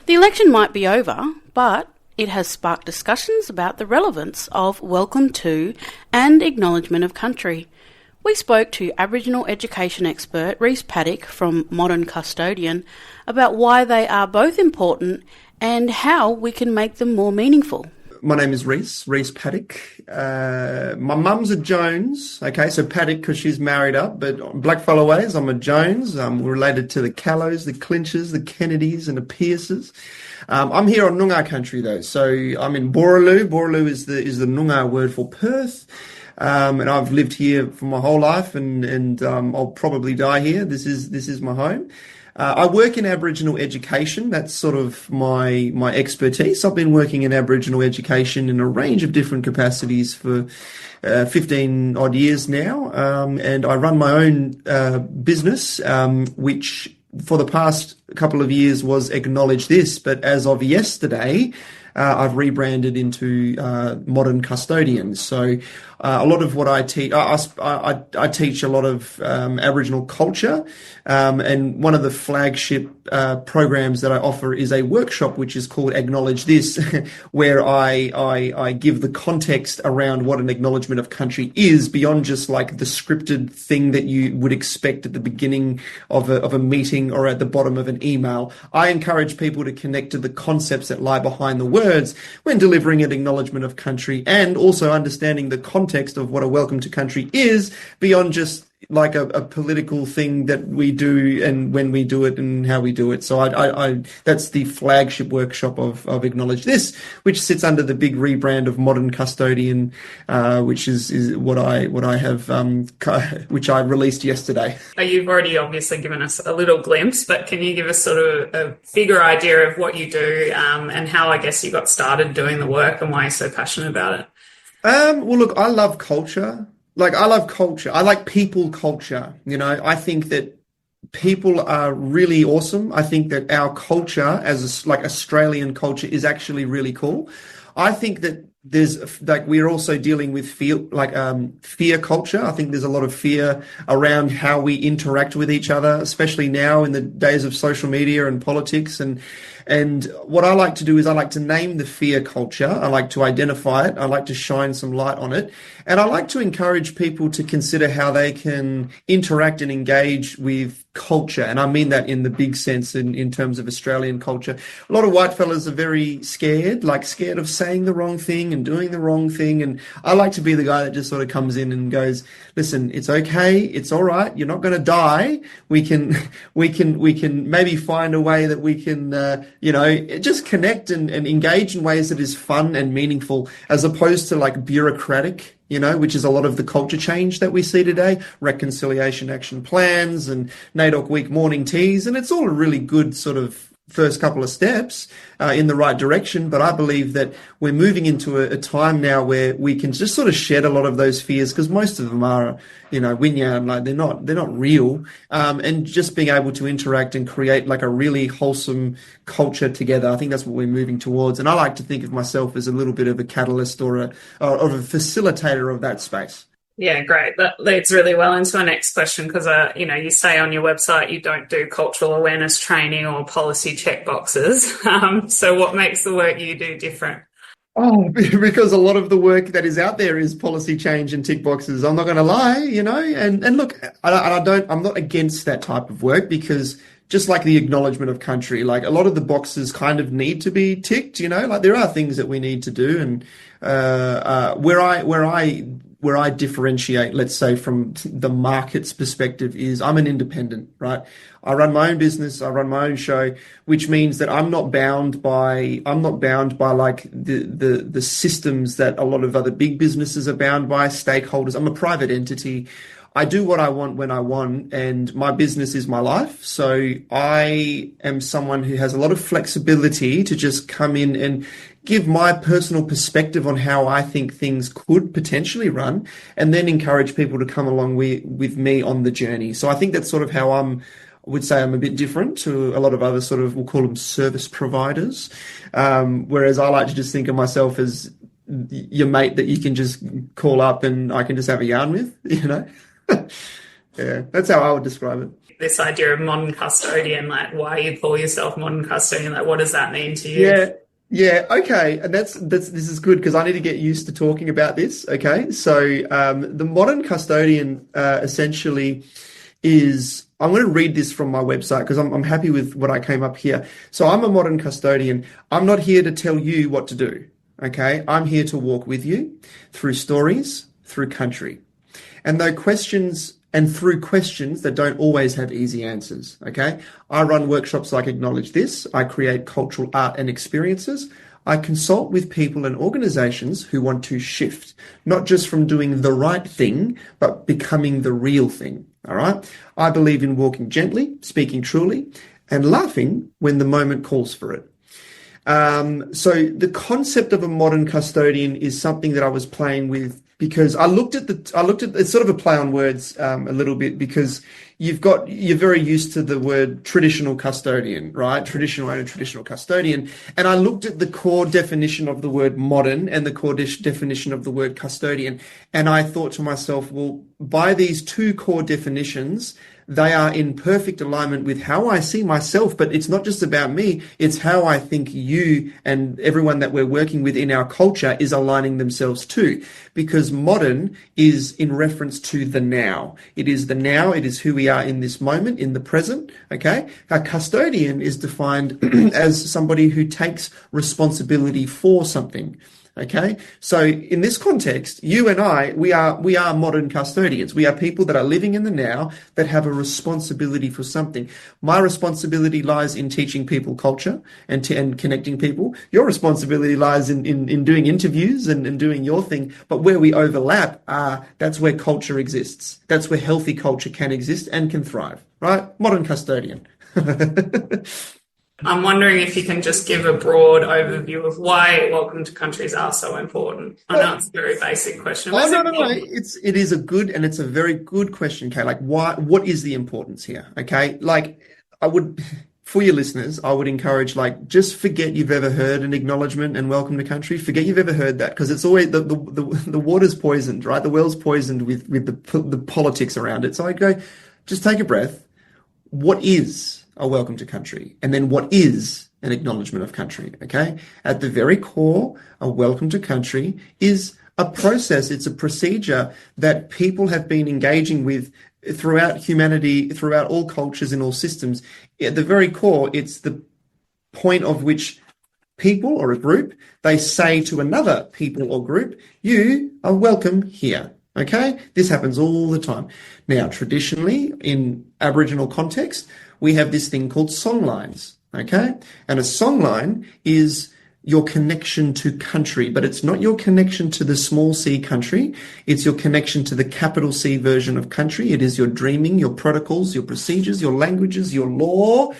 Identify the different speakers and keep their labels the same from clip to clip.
Speaker 1: The election might be over, but it has sparked discussions about the relevance of welcome to and acknowledgement of country. We spoke to Aboriginal education expert Rhys Paddock from Modern Custodian about why they are both important and how we can make them more meaningful.
Speaker 2: My name is Rhys Paddock. My mum's a Jones, okay, so Paddock because she's married up, but blackfellow ways, I'm a Jones. I'm related to the Callows, the Clinchers, the Kennedys and the Pierces. I'm here on Noongar country though, so I'm in Boorloo. Boorloo is the Noongar word for Perth. And I've lived here for my whole life and I'll probably die here. This is my home. I work in Aboriginal education. That's sort of my expertise. I've been working in Aboriginal education in a range of different capacities for 15 odd years now. And I run my own business, which for the past couple of years was Acknowledge This. But as of yesterday, I've rebranded into Modern Custodian. So a lot of what I teach, I teach a lot of Aboriginal culture, and one of the flagship programs that I offer is a workshop which is called Acknowledge This, where I give the context around what an acknowledgement of country is beyond just like the scripted thing that you would expect at the beginning of a meeting or at the bottom of an email. I encourage people to connect to the concepts that lie behind the words when delivering an acknowledgement of country, and also understanding the context of what a welcome to country is beyond just like a political thing that we do and when we do it and how we do it. So I that's the flagship workshop of Acknowledge This, which sits under the big rebrand of Modern Custodian, which is what I have, which I released yesterday.
Speaker 3: You've already obviously given us a little glimpse, but can you give us sort of a bigger idea of what you do and how I guess you got started doing the work and why you're so passionate about it?
Speaker 2: Well, look, I love culture. I love culture. I like people culture. You know, I think that people are really awesome. I think that our culture as Australian culture is actually really cool. I think that there's we're also dealing with fear culture. I think there's a lot of fear around how we interact with each other, especially now in the days of social media and politics. And what I like to do is I like to name the fear culture. I like to identify it. I like to shine some light on it. And I like to encourage people to consider how they can interact and engage with culture. And I mean that in the big sense in terms of Australian culture. A lot of white fellas are very scared of saying the wrong thing and doing the wrong thing. And I like to be the guy that just sort of comes in and goes, listen, it's okay. It's all right. You're not going to die. We can maybe find a way that we can, just connect and engage in ways that is fun and meaningful, as opposed to like bureaucratic, which is a lot of the culture change that we see today, reconciliation action plans and NAIDOC week morning teas. And it's all a really good sort of first couple of steps in the right direction. But I believe that we're moving into a time now where we can just sort of shed a lot of those fears, because most of them are, winyard, like they're not real. And just being able to interact and create like a really wholesome culture together. I think that's what we're moving towards. And I like to think of myself as a little bit of a catalyst or a facilitator of that space.
Speaker 3: Yeah, great. That leads really well into our next question, because, you say on your website you don't do cultural awareness training or policy check boxes. So what makes the work you do different?
Speaker 2: Oh, because a lot of the work that is out there is policy change and tick boxes. I'm not going to lie, and look, I'm not against that type of work, because just like the acknowledgement of country, like a lot of the boxes kind of need to be ticked, like there are things that we need to do. And where I differentiate, let's say, from the market's perspective is I'm an independent, right? I run my own business, I run my own show, which means that I'm not bound by like the systems that a lot of other big businesses are bound by, stakeholders. I'm a private entity. I do what I want when I want, and my business is my life. So I am someone who has a lot of flexibility to just come in and give my personal perspective on how I think things could potentially run, and then encourage people to come along with me on the journey. So I think that's sort of how I would say I'm a bit different to a lot of other sort of, we'll call them service providers. Whereas I like to just think of myself as your mate that you can just call up and I can just have a yarn with, Yeah, that's how I would describe it.
Speaker 3: this idea of modern custodian, like why you call yourself modern custodian, like what does that mean to you?
Speaker 2: Yeah. Yeah, okay. And this is good because I need to get used to talking about this. Okay. So the modern custodian essentially is, I'm going to read this from my website because I'm happy with what I came up here. So I'm a modern custodian. I'm not here to tell you what to do. Okay. I'm here to walk with you through stories, through country. And through questions that don't always have easy answers, okay? I run workshops like Acknowledge This. I create cultural art and experiences. I consult with people and organizations who want to shift, not just from doing the right thing, but becoming the real thing, all right? I believe in walking gently, speaking truly, and laughing when the moment calls for it. So the concept of a modern custodian is something that I was playing with because I looked at it's sort of a play on words a little bit because you're very used to the word traditional custodian, right? Traditional owner, traditional custodian. And I looked at the core definition of the word modern and the core definition of the word custodian. And I thought to myself, well, by these two core definitions, they are in perfect alignment with how I see myself, but it's not just about me. It's how I think you and everyone that we're working with in our culture is aligning themselves to, because modern is in reference to the now. It is the now. It is who we are in this moment, in the present. Okay. A custodian is defined as somebody who takes responsibility for something. Okay. So in this context, you and I, we are modern custodians. We are people that are living in the now that have a responsibility for something. My responsibility lies in teaching people culture and connecting people. Your responsibility lies in doing interviews and doing your thing. But where we overlap, that's where culture exists. That's where healthy culture can exist and can thrive, right? Modern custodian.
Speaker 3: I'm wondering if you can just give a broad overview of why welcome to countries are so important. I know it's a very basic question.
Speaker 2: No. It is a good and it's a very good question, Kay. Like, what is the importance here? Okay. Like, for your listeners, I would encourage, like, just forget you've ever heard an acknowledgement and welcome to country. Forget you've ever heard that because it's always the water's poisoned, right? The well's poisoned with the politics around it. So I go, just take a breath. What is a welcome to country? And then what is an acknowledgement of country? Okay. At the very core, a welcome to country is a process. It's a procedure that people have been engaging with throughout humanity, throughout all cultures and all systems. At the very core, it's the point of which people or a group, they say to another people or group, you are welcome here. Okay. This happens all the time. Now, traditionally in Aboriginal context, we have this thing called songlines, okay? And a songline is your connection to country, but it's not your connection to the small c country. It's your connection to the capital C version of country. It is your dreaming, your protocols, your procedures, your languages, your law,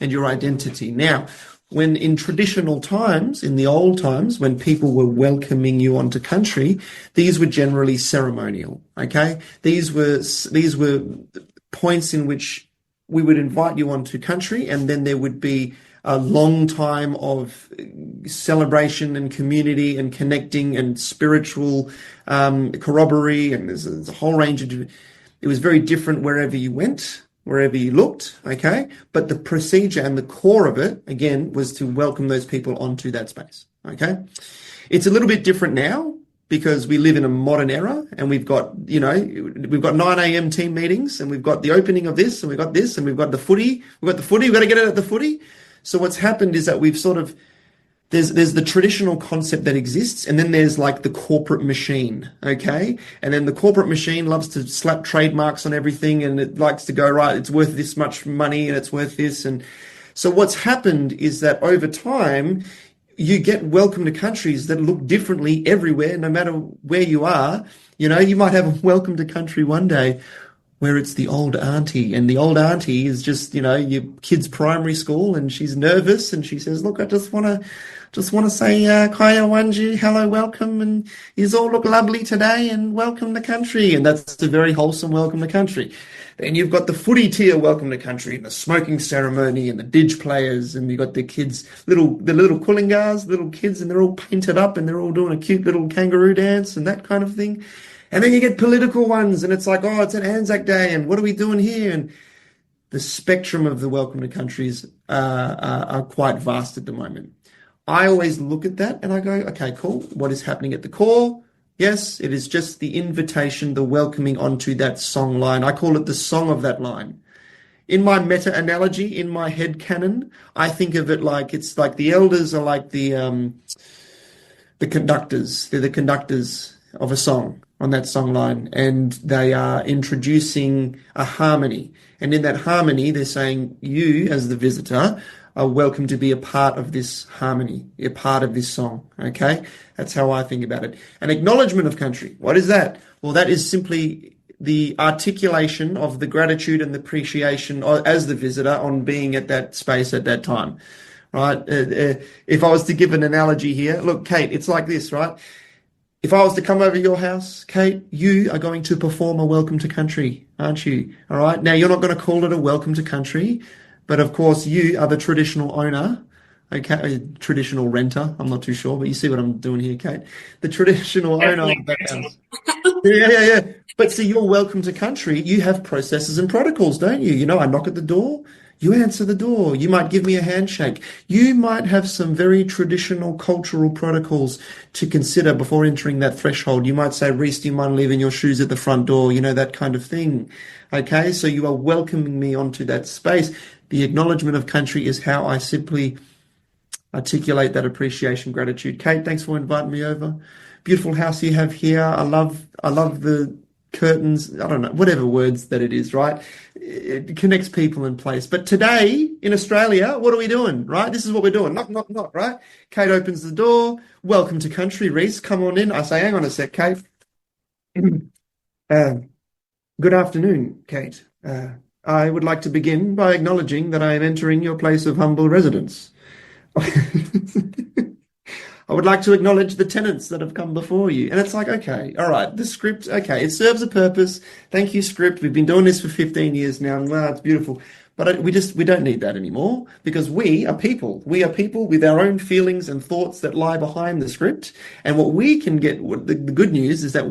Speaker 2: and your identity. Now, when in traditional times, in the old times, when people were welcoming you onto country, these were generally ceremonial, okay? These were points in which we would invite you onto country, and then there would be a long time of celebration and community and connecting and spiritual corroboree, and there's a whole range of. It was very different wherever you went, wherever you looked, okay? But the procedure and the core of it, again, was to welcome those people onto that space, okay? It's a little bit different now, because we live in a modern era and we've got 9 a.m. team meetings and we've got the opening of this and we've got this and we've got the footy. We've got to get it at the footy. So what's happened is that we've sort of, there's the traditional concept that exists, and then there's like the corporate machine, okay? And then the corporate machine loves to slap trademarks on everything, and it likes to go, right, it's worth this much money and it's worth this. And so what's happened is that over time, you get welcome to countries that look differently everywhere, no matter where you are. You know, you might have a welcome to country one day where it's the old auntie, and the old auntie is just, you know, your kid's primary school, and she's nervous and she says, look, I just want to say, Kaya Wanji, hello, welcome, and you all look lovely today, and welcome to country. And that's a very wholesome welcome to country. Then you've got the footy tier welcome to country, and the smoking ceremony, and the didge players, and you've got the kids, the little Coolingars, little kids, and they're all painted up, and they're all doing a cute little kangaroo dance and that kind of thing. And then you get political ones, and it's like, oh, it's an Anzac Day, and what are we doing here? And the spectrum of the welcome to countries are quite vast at the moment. I always look at that and I go, okay, cool. What is happening at the core? Yes, it is just the invitation, the welcoming onto that song line. I call it the song of that line. In my meta-analogy, in my head canon, I think of it like it's like the elders are like the conductors. They're the conductors of a song on that song line, and they are introducing a harmony. And in that harmony, they're saying, you as the visitor are welcome to be a part of this harmony, a part of this song. Okay? That's how I think about it. An acknowledgement of country. What is that? Well, that is simply the articulation of the gratitude and the appreciation as the visitor on being at that space at that time, right? If I was to give an analogy here, look, Kate, it's like this, right? If I was to come over to your house, Kate, you are going to perform a welcome to country, aren't you? All right. Now, you're not going to call it a welcome to country, but of course you are the traditional owner. Okay, traditional renter. I'm not too sure, but you see what I'm doing here, Kate. The traditional owner of that house. Yeah. But see, you're welcome to country. You have processes and protocols, don't you? You know, I knock at the door. You answer the door. You might give me a handshake. You might have some very traditional cultural protocols to consider before entering that threshold. You might say, Reese, do you mind leaving your shoes at the front door? You know, that kind of thing. Okay, so you are welcoming me onto that space. The acknowledgement of country is how I simply articulate that appreciation, gratitude. Kate, thanks for inviting me over. Beautiful house you have here. I love the curtains. I don't know, whatever words that it is, right? It connects people in place. But today in Australia, what are we doing, right? This is what we're doing. Knock, knock, knock, right? Kate opens the door. Welcome to country, Reese. Come on in. I say, hang on a sec, Kate. Good afternoon, Kate. I would like to begin by acknowledging that I am entering your place of humble residence. I would like to acknowledge the tenants that have come before you. And it's like, okay, all right, the script, okay, it serves a purpose. Thank you, script. We've been doing this for 15 years now, and wow, it's beautiful. But we don't need that anymore, because we are people. We are people with our own feelings and thoughts that lie behind the script. And what we can get, the good news is that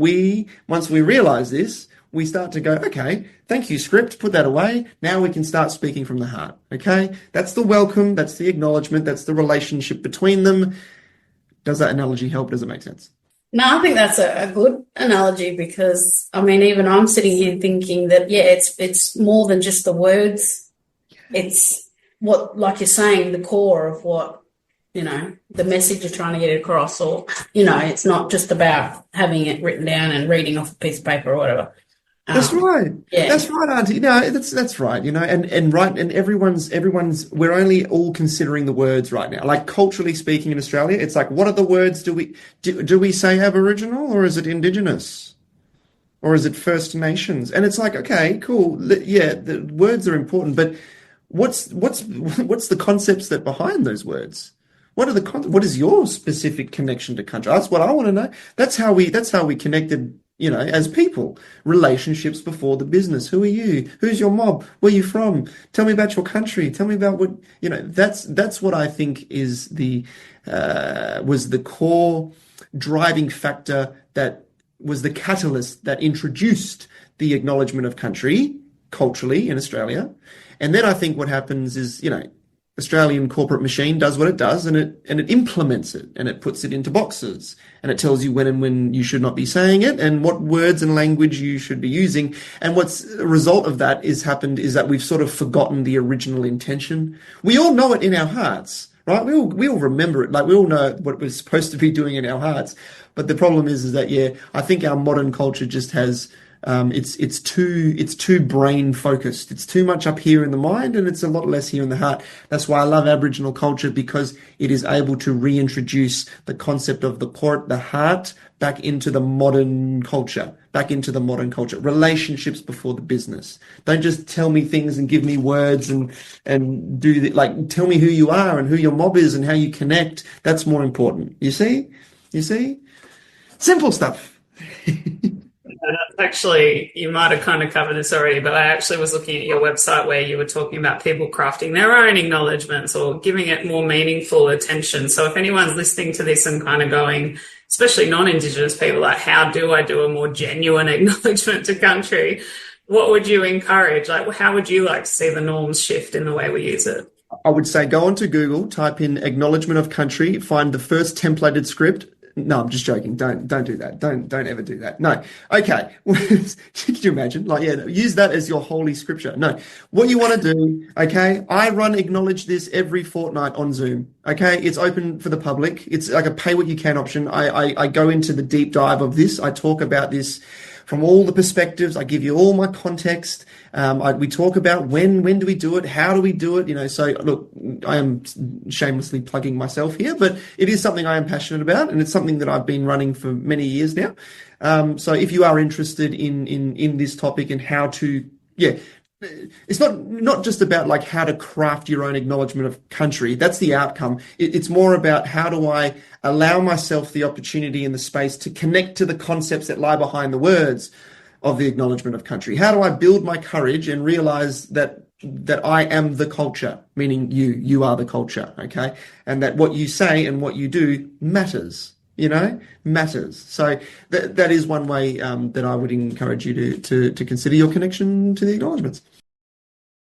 Speaker 2: once we realize this, we start to go, okay, thank you, script, put that away. Now we can start speaking from the heart, okay? That's the welcome, that's the acknowledgement, that's the relationship between them. Does that analogy help? Does it make sense?
Speaker 1: No, I think that's a good analogy, because, I mean, even I'm sitting here thinking that, yeah, it's more than just the words. It's what, like you're saying, the core of what, you know, the message you're trying to get across, or, you know, it's not just about having it written down and reading off a piece of paper or whatever.
Speaker 2: That's right.
Speaker 1: Yeah.
Speaker 2: That's right, Auntie. No, that's right. You know, and right, and everyone's. We're only all considering the words right now. Like culturally speaking, in Australia, it's like, what are the words? Do we say Aboriginal, or is it Indigenous, or is it First Nations? And it's like, okay, cool. Yeah, the words are important, but what's the concepts that behind those words? What is your specific connection to country? That's what I want to know. That's how we connected. You know, as people, relationships before the business. Who are you? Who's your mob? Where are you from? Tell me about your country. Tell me about what, you know, that's what I think is was the core driving factor, that was the catalyst that introduced the acknowledgement of country culturally in Australia. And then I think what happens is, you know, Australian corporate machine does what it does, and it implements it, and it puts it into boxes, and it tells you when and when you should not be saying it, and what words and language you should be using. And what's a result of that is that we've sort of forgotten the original intention. We all know it in our hearts, right? We all remember it. Like, we all know what we're supposed to be doing in our hearts. But the problem is that, yeah, I think our modern culture just has, it's too brain focused. It's too much up here in the mind, and it's a lot less here in the heart. That's why I love Aboriginal culture, because it is able to reintroduce the concept of the heart back into the modern culture, relationships before the business. Don't just tell me things and give me words and do tell me who you are and who your mob is and how you connect. That's more important. You see? Simple stuff.
Speaker 3: Actually, you might have kind of covered this already, but I actually was looking at your website where you were talking about people crafting their own acknowledgements or giving it more meaningful attention. So if anyone's listening to this and kind of going, especially non-Indigenous people, like, how do I do a more genuine acknowledgement to country? what would you encourage? Like, how would you like to see the norms shift in the way we use it?
Speaker 2: I would say go onto Google, type in acknowledgement of country, find the first templated script. No, I'm just joking. Don't do that. Don't ever do that. No. Okay. Could you imagine? Like, yeah, use that as your holy scripture. No. What you want to do, okay? I run Acknowledge This every fortnight on Zoom. Okay, it's open for the public. It's like a pay what you can option. I go into the deep dive of this. I talk about this from all the perspectives. I give you all my context. We talk about when do we do it? How do we do it? You know, so look, I am shamelessly plugging myself here, but it is something I am passionate about, and it's something that I've been running for many years now. So if you are interested in this topic and how to, it's not just about like how to craft your own acknowledgement of country. That's the outcome. It's more about how do I allow myself the opportunity and the space to connect to the concepts that lie behind the words of the acknowledgement of country. How do I build my courage and realize that I am the culture, meaning you are the culture, okay? And that what you say and what you do matters. Matters. So that is one way that I would encourage you to consider your connection to the acknowledgements.